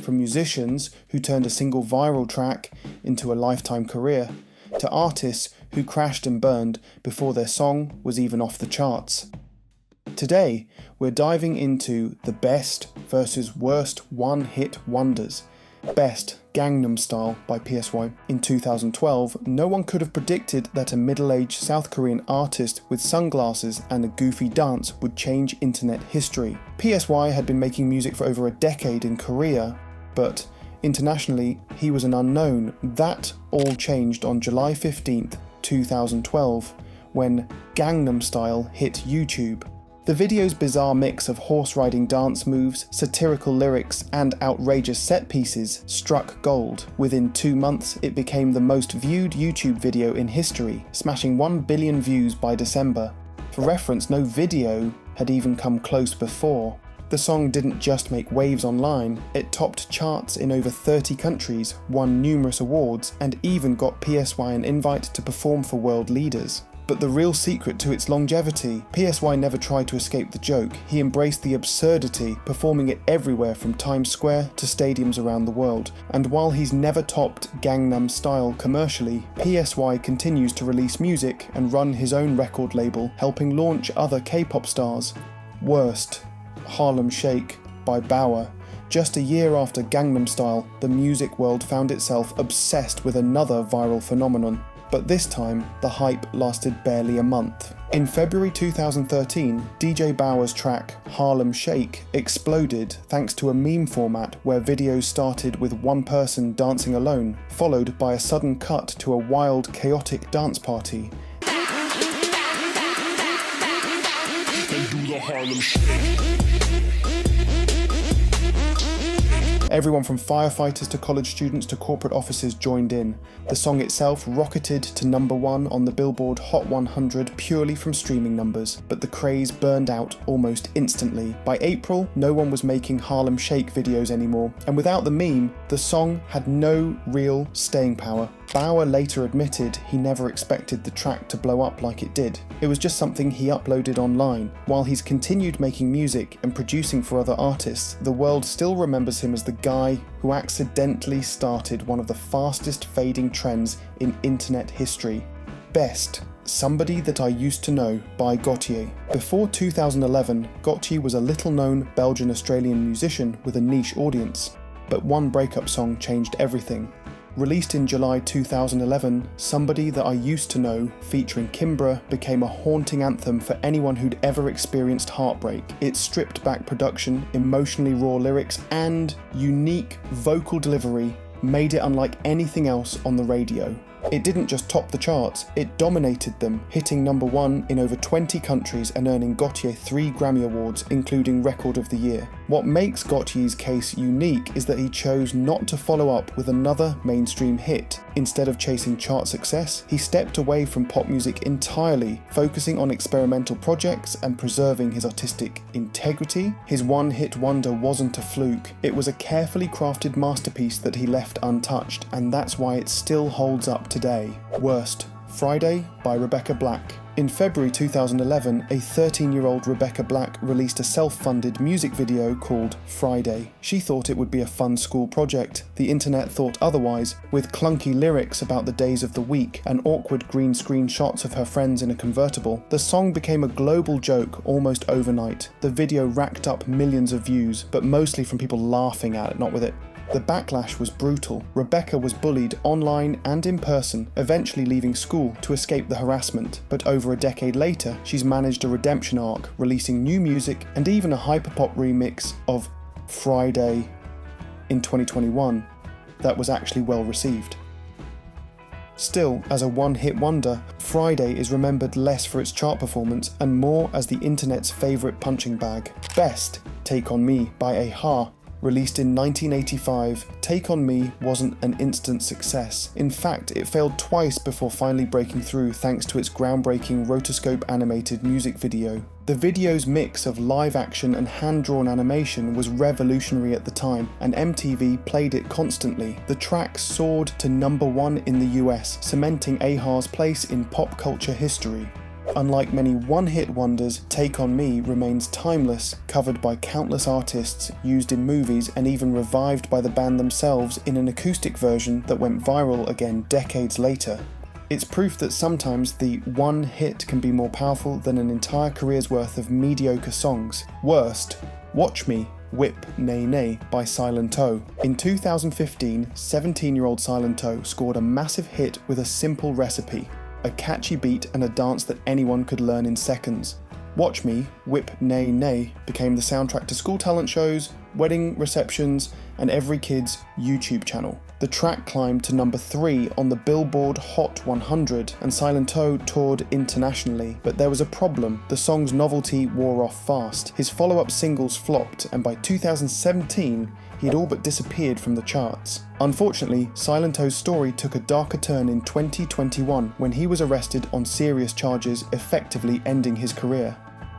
from musicians who turned a single viral track into a lifetime career, to artists who crashed and burned before their song was even off the charts. Today, we're diving into the best versus worst one-hit wonders. Best, Gangnam Style by PSY. In 2012, no one could have predicted that a middle-aged South Korean artist with sunglasses and a goofy dance would change internet history. PSY had been making music for over a decade in Korea, but internationally, he was an unknown. That all changed on July 15th, 2012, when Gangnam Style hit YouTube. The video's bizarre mix of horse-riding dance moves, satirical lyrics, and outrageous set pieces struck gold. Within 2 months, it became the most viewed YouTube video in history, smashing 1 billion views by December. For reference, no video had even come close before. The song didn't just make waves online, it topped charts in over 30 countries, won numerous awards, and even got PSY an invite to perform for world leaders. But the real secret to its longevity, PSY never tried to escape the joke. He embraced the absurdity, performing it everywhere from Times Square to stadiums around the world. And while he's never topped Gangnam Style commercially, PSY continues to release music and run his own record label, helping launch other K-pop stars. Worst, Harlem Shake by Bauer. Just a year after Gangnam Style, the music world found itself obsessed with another viral phenomenon. But this time, the hype lasted barely a month. In February 2013, DJ Bauer's track Harlem Shake exploded thanks to a meme format where videos started with one person dancing alone, followed by a sudden cut to a wild, chaotic dance party. They do the Harlem Shake. Everyone from firefighters to college students to corporate offices joined in. The song itself rocketed to #1 on the Billboard Hot 100 purely from streaming numbers, but the craze burned out almost instantly. By April, no one was making Harlem Shake videos anymore, and without the meme, the song had no real staying power. Bauer later admitted he never expected the track to blow up like it did. It was just something he uploaded online. While he's continued making music and producing for other artists, the world still remembers him as the guy who accidentally started one of the fastest fading trends in internet history. Best, Somebody That I Used to Know by Gautier. Before 2011, Gautier was a little-known Belgian-Australian musician with a niche audience, but one breakup song changed everything. Released in July 2011, Somebody That I Used to Know, featuring Kimbra, became a haunting anthem for anyone who'd ever experienced heartbreak. Its stripped-back production, emotionally raw lyrics, and unique vocal delivery made it unlike anything else on the radio. It didn't just top the charts, it dominated them, hitting #1 in over 20 countries and earning Gautier 3 Grammy Awards, including Record of the Year. What makes Gautier's case unique is that he chose not to follow up with another mainstream hit. Instead of chasing chart success, he stepped away from pop music entirely, focusing on experimental projects and preserving his artistic integrity. His one-hit wonder wasn't a fluke, it was a carefully crafted masterpiece that he left untouched, and that's why it still holds up today. Worst, Friday by Rebecca Black. In February 2011, a 13-year-old Rebecca Black released a self-funded music video called Friday. She thought it would be a fun school project. The internet thought otherwise, with clunky lyrics about the days of the week and awkward green screen shots of her friends in a convertible. The song became a global joke almost overnight. The video racked up millions of views, but mostly from people laughing at it, not with it. The backlash was brutal. Rebecca was bullied online and in person, eventually leaving school to escape the harassment. But over a decade later, she's managed a redemption arc, releasing new music and even a hyperpop remix of Friday in 2021 that was actually well received. Still, as a one-hit wonder, Friday is remembered less for its chart performance and more as the internet's favourite punching bag. Best, Take On Me by a-ha. Released in 1985, Take On Me wasn't an instant success. In fact, it failed twice before finally breaking through thanks to its groundbreaking rotoscope animated music video. The video's mix of live action and hand-drawn animation was revolutionary at the time, and MTV played it constantly. The track soared to #1 in the US, cementing a-ha's place in pop culture history. Unlike many one-hit wonders, Take On Me remains timeless, covered by countless artists, used in movies, and even revived by the band themselves in an acoustic version that went viral again decades later. It's proof that sometimes the one hit can be more powerful than an entire career's worth of mediocre songs. Worst, Watch Me, Whip Nay Nay by Silent O. In 2015, 17-year-old Silent O scored a massive hit with a simple recipe, a catchy beat and a dance that anyone could learn in seconds. Watch Me, Whip Nay Nay became the soundtrack to school talent shows, wedding receptions, and every kid's YouTube channel. The track climbed to number 3 on the Billboard Hot 100, and Silent O toured internationally. But there was a problem: the song's novelty wore off fast. His follow-up singles flopped, and by 2017, he had all but disappeared from the charts. Unfortunately, Silent O's story took a darker turn in 2021 when he was arrested on serious charges, effectively ending his career.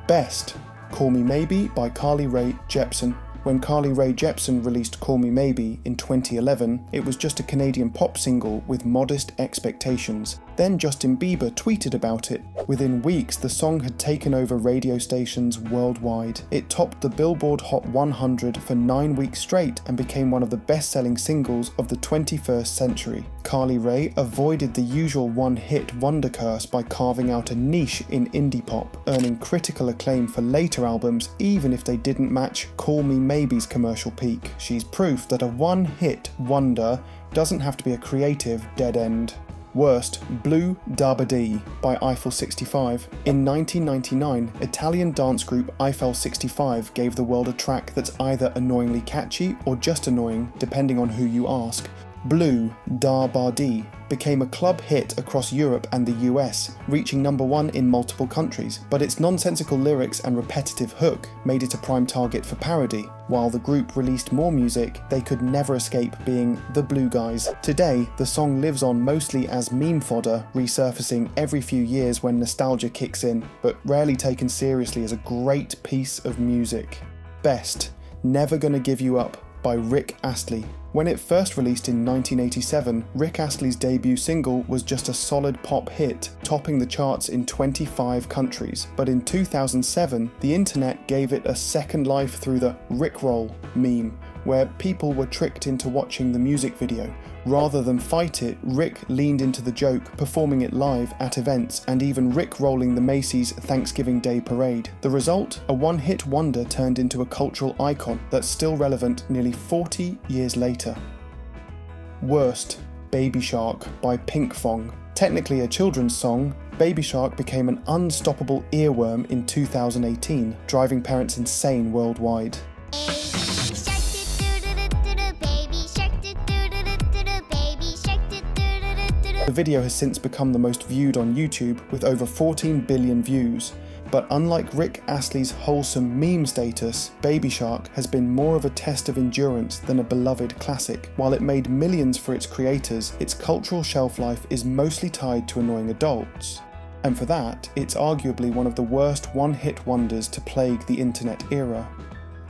Best, Call Me Maybe by Carly Rae Jepsen. When Carly Rae Jepsen released Call Me Maybe in 2011, it was just a Canadian pop single with modest expectations. Then Justin Bieber tweeted about it. Within weeks, the song had taken over radio stations worldwide. It topped the Billboard Hot 100 for 9 weeks straight and became one of the best-selling singles of the 21st century. Carly Rae avoided the usual one-hit wonder curse by carving out a niche in indie pop, earning critical acclaim for later albums even if they didn't match Call Me Maybe's commercial peak. She's proof that a one-hit wonder doesn't have to be a creative dead end. Worst, Blue Dabba Dee by Eiffel 65. In 1999, Italian dance group Eiffel 65 gave the world a track that's either annoyingly catchy or just annoying, depending on who you ask. Blue Dabba Dee became a club hit across Europe and the US, reaching number 1 in multiple countries, but its nonsensical lyrics and repetitive hook made it a prime target for parody. While the group released more music, they could never escape being the Blue Guys. Today, the song lives on mostly as meme fodder, resurfacing every few years when nostalgia kicks in, but rarely taken seriously as a great piece of music. Best, Never Gonna Give You Up by Rick Astley. When it first released in 1987, Rick Astley's debut single was just a solid pop hit, topping the charts in 25 countries. But in 2007, the internet gave it a second life through the Rickroll meme, where people were tricked into watching the music video. Rather than fight it, Rick leaned into the joke, performing it live at events and even Rick-rolling the Macy's Thanksgiving Day Parade. The result? A one-hit wonder turned into a cultural icon that's still relevant nearly 40 years later. Worst, Baby Shark by Pinkfong. Technically a children's song, Baby Shark became an unstoppable earworm in 2018, driving parents insane worldwide. The video has since become the most viewed on YouTube with over 14 billion views, but unlike Rick Astley's wholesome meme status, Baby Shark has been more of a test of endurance than a beloved classic. While it made millions for its creators, its cultural shelf life is mostly tied to annoying adults. And for that, it's arguably one of the worst one-hit wonders to plague the internet era.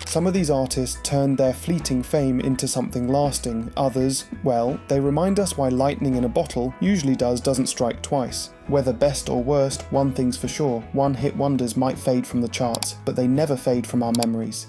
Some of these artists turned their fleeting fame into something lasting, others, well, they remind us why lightning in a bottle usually doesn't strike twice. Whether best or worst, one thing's for sure, one-hit wonders might fade from the charts, but they never fade from our memories.